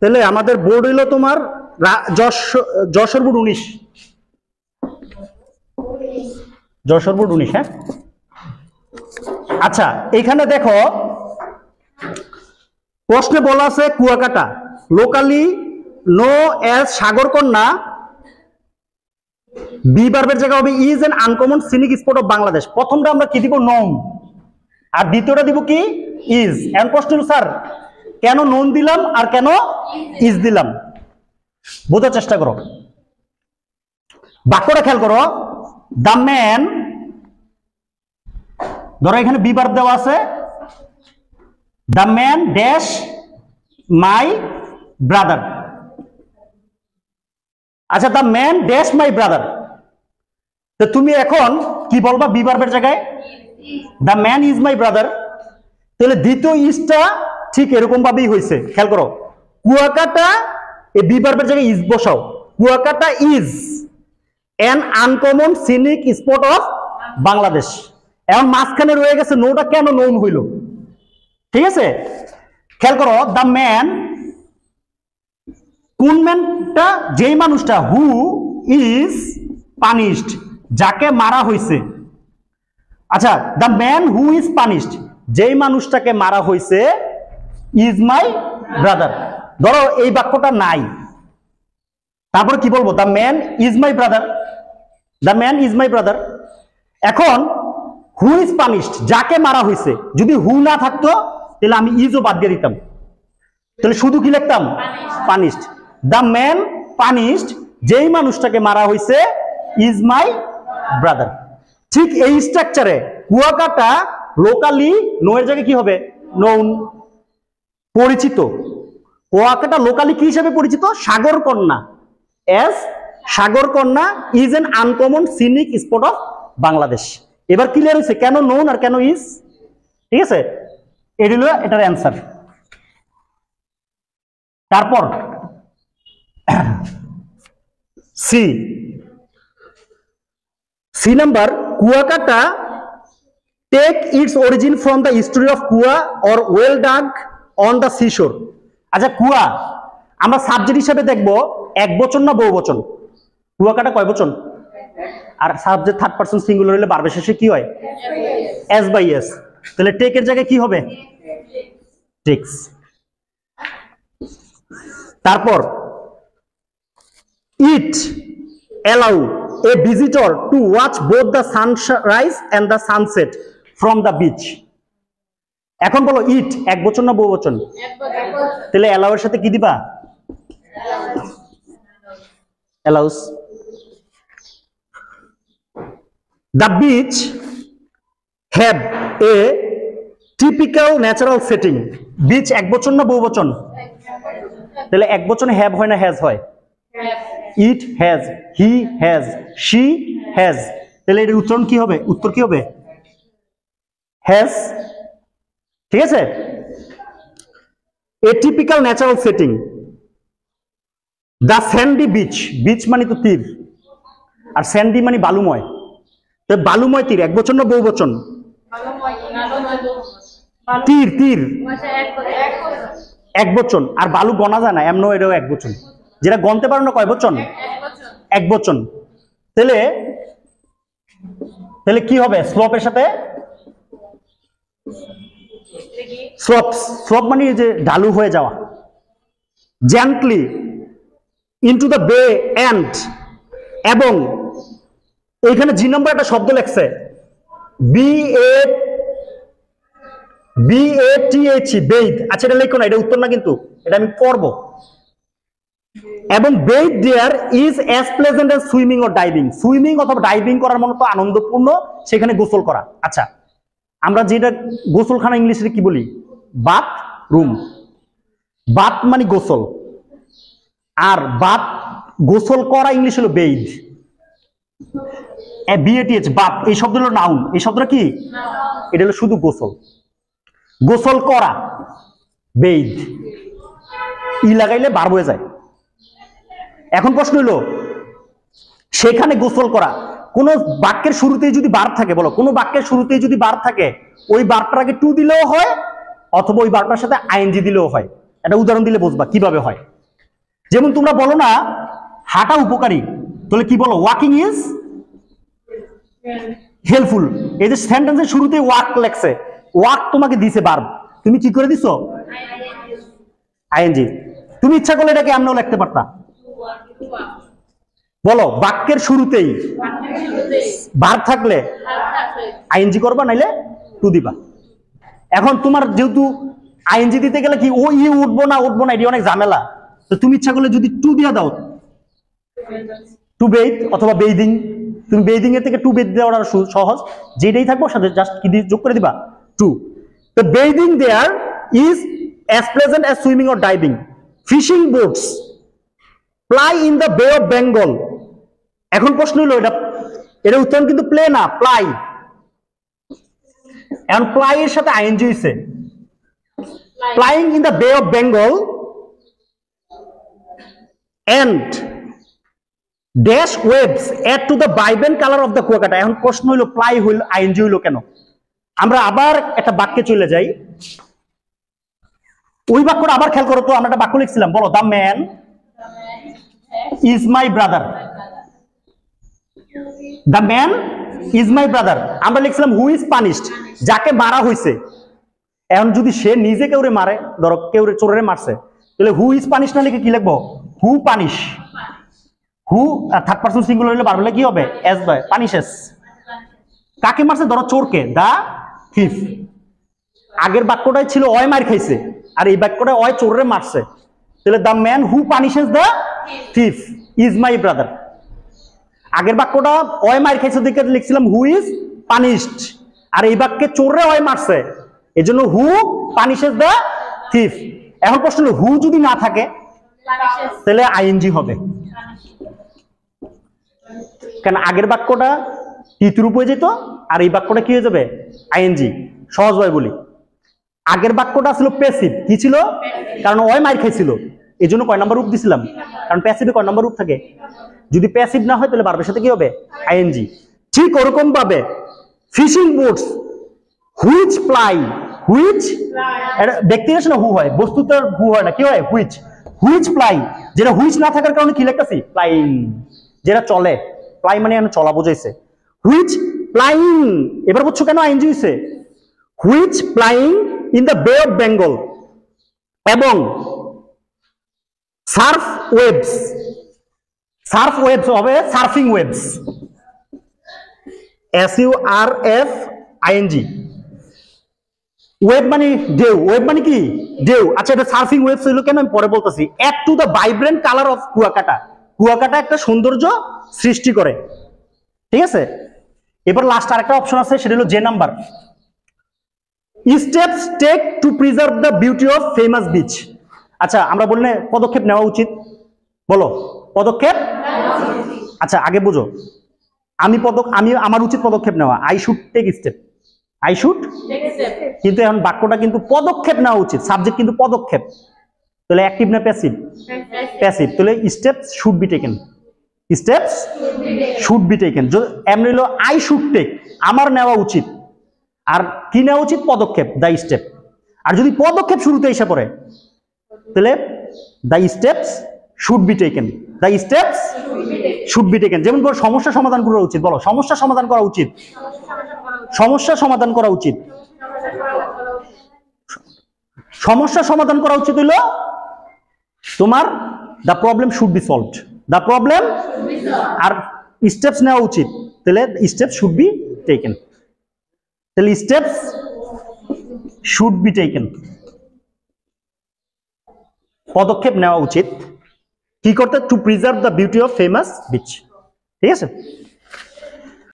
তাহলে আমাদের বোর্ড হইল তোমার যশোর বোর্ড 19, যশোর বোর্ড 19। হ্যাঁ, আচ্ছা এখানে দেখো প্রশ্নে বলা আছে Kuakata locally no as সাগরকন্যা, B ভার্বের জায়গা হবে is an uncommon scenic spot of Bangladesh. প্রথমটা আমরা কি দিব? নোন। আর দ্বিতীয়টা দিব কি? ইজ। এখন প্রশ্ন হলো স্যার কেন নোন দিলাম আর কেন ইজ দিলাম? বোঝার চেষ্টা করো, বাক্যটা খেয়াল করো। দ্য ম্যান, ধরো এখানে বি ভার্ব দেওয়া আছে, the man dash my brother. আচ্ছা, the man dash my brother, তো তুমি এখন কি বলবা বি ভার্বের জায়গায়? The man is my brother. তাহলে দ্বিতীয় ইজটা ঠিক এরকম ভাবেই হয়েছে। খেয়াল করো, কুয়াকাটা এই বি ভার্বের জায়গায় ইজ বসাও। Kuakata is an uncommon scenic spot of Bangladesh. এখন মাঝখানে রয়ে গেছে নোটা, কেন নোন হইল? ঠিক আছে, খেয়াল করো, দ্য ম্যান, কোন ম্যানটা? যেই মানুষটা, হু ইজ পানিশড, যাকে মারা হয়েছে। আচ্ছা, the man who is punished, যেই মানুষটাকে মারা হয়েছে, ইজ মাই ব্রাদার। ধরো এই বাক্যটা নাই, তারপরে কি বলবো? The man is my brother, the man is my brother. এখন হু ইজ পানিশড, যাকে মারা হয়েছে, যদি হু না থাকতো তাহলে আমি ইজও বাদ দিয়ে দিতাম, তাহলে শুধু কি লিখতাম? পানিশড। দ্য ম্যান পানিশড, যেই মানুষটাকে মারা হয়েছে, ইজ মাই ব্রাদার। ঠিক এই স্ট্রাকচারে কুয়াকাটা লোকালি নো এর জায়গায় কি হবে? নোন। পরিচিত, কুয়াকাটা লোকালি কি হিসেবে পরিচিত? Sagarkanya, as Sagarkanya is an uncommon scenic spot of Bangladesh. এবার ক্লিয়ার হয়েছে কেন নোন আর কেন ইজ? ঠিক আছে, এটি হলো এটার অ্যান্সার। তারপর C, C number, Kuakata take its origin from the history of kua or well dug on the seashore. আচ্ছা, কুয়া আমরা সাবজেক্ট হিসেবে দেখবো এক বচন না বহু বচন? কুয়াকাটা কয় বচন? আর সাবজেক্ট থার্ড পারসন সিঙ্গুলার হলে ভার্বের শেষে কি হয়? S by S. তাহলে টেকের জায়গায় কি হবে? টেক্স। তারপর it allow a visitor to watch both the sunrise and the sunset from the beach. এখন বলো ইট এক বচন না বহু বচন? তাহলে অ্যালাউ এর সাথে কি দিবা? Allows. The beach have a typical natural setting. Beach এক বচন না বহু বচন? তাহলে এক বচনে হ্যাভ হয় না হ্যাজ হয়? It has, he has, she has. তাহলে এর উচ্চারণ কি হবে? উত্তর কি হবে? হ্যাজ। ঠিক আছে, এ typical natural setting. The Sandy beach, beach মানে তো তীর, আর স্যান্ডি মানে বালুময়। তো বালুময় তীর এক বচন না বহু বচন? তীর, তীর এক বচন, আর বালু গণা যায় না, এমন এটাও এক বচন। যেটা গণতে পারো না কয় বচন? এক বচন। তাহলে তাহলে কি হবে স্লোপের সাথে? স্লোপস, স্লোপ মানে যে ঢালু হয়ে যাওয়া। জেন্টলি ইনটু দ্য বে এন্ড, এবং এইখানে জি নাম্বার একটা শব্দ লেখছে BATH, বেইদ। আচ্ছা, এটা লেখো না, এটা উত্তর না কিন্তু, এটা আমি করব। এবং bathe there is as pleasant as swimming or diving. Swimming অথবা ডাইভিং করার মতো আনন্দপূর্ণ সেখানে গোসল করা। আচ্ছা, আমরা যেটা গোসলখানা ইংলিশে কি বলি? Bath room. বাথ মানে গোসল, আর বাথ গোসল করা ইংলিশ হলো বেইদ। BATH, বাথ, এই শব্দ হলো নাউন। এই শব্দটা কি? এটা হলো শুধু গোসল, গোসল করা, বেইদ। ই লাগাইলে বার হয়ে যায়। এখন প্রশ্ন হলো সেখানে গোসল করা, কোন বাক্যের শুরুতেই যদি বার থাকে, বলো কোন বাক্যের শুরুতেই যদি বার থাকে, ওই বারটার আগে টু দিলেও হয়, অথবা ওই বারটার সাথে আইএনজি দিলেও হয়। একটা উদাহরণ দিলে বুঝবা কিভাবে হয়। যেমন তোমরা বলো না হাঁটা উপকারী, তাহলে কি বলো? Walking is helpful. এই যে সেন্টেন্সের শুরুতে ওয়াক লেখছে, ওয়াক তোমাকে দিছে ভার্ব, তুমি কি করে দিছো? আইএনজি। তুমি ইচ্ছা করলে এটাকে এমনও লিখতে পারতা। বলো বাক্যের শুরুতেই ভার্ব থাকলে আইএনজি করবা, নাইলে টু দিবা। এখন তোমার যেহেতু আইএনজি দিতে গেলে কি ও ই উঠবো না এটি অনেক ঝামেলা, তো তুমি ইচ্ছা করলে যদি টু দিয়া দাও, টু বেইথ অথবা বেইদিং, তুমি বেইদিং এর থেকে টু বেইথ দেওয়ার সহজ, যেটাই থাকবো সাথে জাস্ট কি যোগ করে দিবা? টু। তো bathing there is as pleasant as swimming or diving. Fishing boats ply in the Bay of Bengal. এখন প্রশ্ন হলো এটা উত্তর কিন্তু প্লে না, প্লাই। এখন প্লাই এর সাথে আইএনজি হইছে। প্লাইং ইন দ্য বে of Bengal and dash waves add to the vibrant color of the Kuakata. এখন প্রশ্ন হলো প্লাই হইল আইএনজি হইল কেন? আমরা আবার একটা বাক্যে চলে যাই। ওই বাক্যটা আবার খেয়াল করো তো, আমরা একটা বাক্য লিখছিলাম, বলো the man is my brother. The man is my brother আমরা লিখছিলাম হু ইজ পানিশড, যাকে মারা হয়েছে। এখন যদি সে নিজে কেউরে মারে, ধরো কেউ চোরে মারছে, তাহলে হু ইজ পানিশ না লিখে কি লিখবো? Who punish. Who third person singular হলে বারবার কি হবে? S by punishes. কাকে মারছে? ধরো চোরকে, দা থিফ। আগের বাক্যটাই ছিল অয় মার খাইছে, আর এই বাক্যটা অয় চোরে মারছে, তাহলে the man who punishes the thief is my brother. আগের বাক্যটা অয় মার খাইছে দিকে লিখছিলাম হু ইজ পানিশড, আর এই বাক্যে চোরে অয় মারছে, এই জন্য হু পানিশেস দ্য থিফ। এখন প্রশ্ন হলো হু যদি না থাকে তাহলে আইএনজি হবে, কেন আগের বাক্যটা টির উপরে যেত, আর এই বাক্যটা কি হয়ে যাবে? আইএনজি। সহজভাবে বলি, আগের বাক্যটা ছিল প্যাসিভ। কি ছিল? কারণ ওই মার খাইছিল, এই জন্য কয় নাম্বার রূপ দিছিলাম? কারণ প্যাসিভে কয় নাম্বার রূপ থাকে? যদি প্যাসিভ না হয় তাহলে ভার্বের সাথে কি হবে? আইএনজি। ঠিক ওরকম ভাবে fishing boats which ply, which ব্যক্তির সাথে হু হয়, বস্তুতে হু হয় না, কি হয়? হুইচ। হুইচ প্লাই, যেটা হুইচ না থাকার কারণে কি লেখতেছি? প্লাইং, যেটা চলে। প্লাই মানে চলা বোঝাইছে। হুইচ প্লাইং, এবার বুঝছো কেন আইএনজি হইছে? হুইচ প্লাইং ইন দ্য বে অফ বেঙ্গল এবং সার্ফ ওয়েভস। সার্ফ ওয়েভস হবে surfing waves, SURF ING। Wave মানে ঢেউ, ওয়েভ মানে কি? ঢেউ। আচ্ছা, এটা সার্ফিং ওয়েভস হইলো কেন আমি পরে বলতেছি। Add to the vibrant colour of Kuakata, Kuakata একটা সৌন্দর্য সৃষ্টি করে। ঠিক আছে, এবার লাস্ট আরেকটা অপশন আছে, সেটা হলো যে number. Steps take to preserve the beauty of famous beach. আচ্ছা, আমরা বললে পদক্ষেপ নেওয়া উচিত, বলো পদক্ষেপ। আচ্ছা, আগে বুঝো, আমি আমার উচিত পদক্ষেপ নেওয়া, I should take step, I should. কিন্তু এখন বাক্যটা কিন্তু পদক্ষেপ নেওয়া উচিত, সাবজেক্ট কিন্তু পদক্ষেপ, তাহলে অ্যাক্টিভ না প্যাসিভ? প্যাসিভ। তাহলে steps should be taken, steps should be taken. এমনি হলো আই শুড টেক, আমার নেওয়া উচিত, আর কি নেওয়া উচিত? পদক্ষেপ, দ্য স্টেপ। আর যদি পদক্ষেপ শুরুতে এসে পড়ে তাহলে the steps should be taken, the steps should be taken. যেমন বলো সমস্যা সমাধান করা উচিত, বলো সমস্যা সমাধান করা উচিত, সমস্যা সমাধান করা উচিত। সমস্যা সমাধান করা উচিত হলো তোমার the problem should be solved, the problem. আর স্টেপস নেওয়া উচিত, তাহলে স্টেপস শুড বি টেকেন, তাহলে স্টেপস শুড বি টেকেন। পদক্ষেপ নেওয়া উচিত কি করতে? To preserve the beauty of famous beach. ঠিক আছে।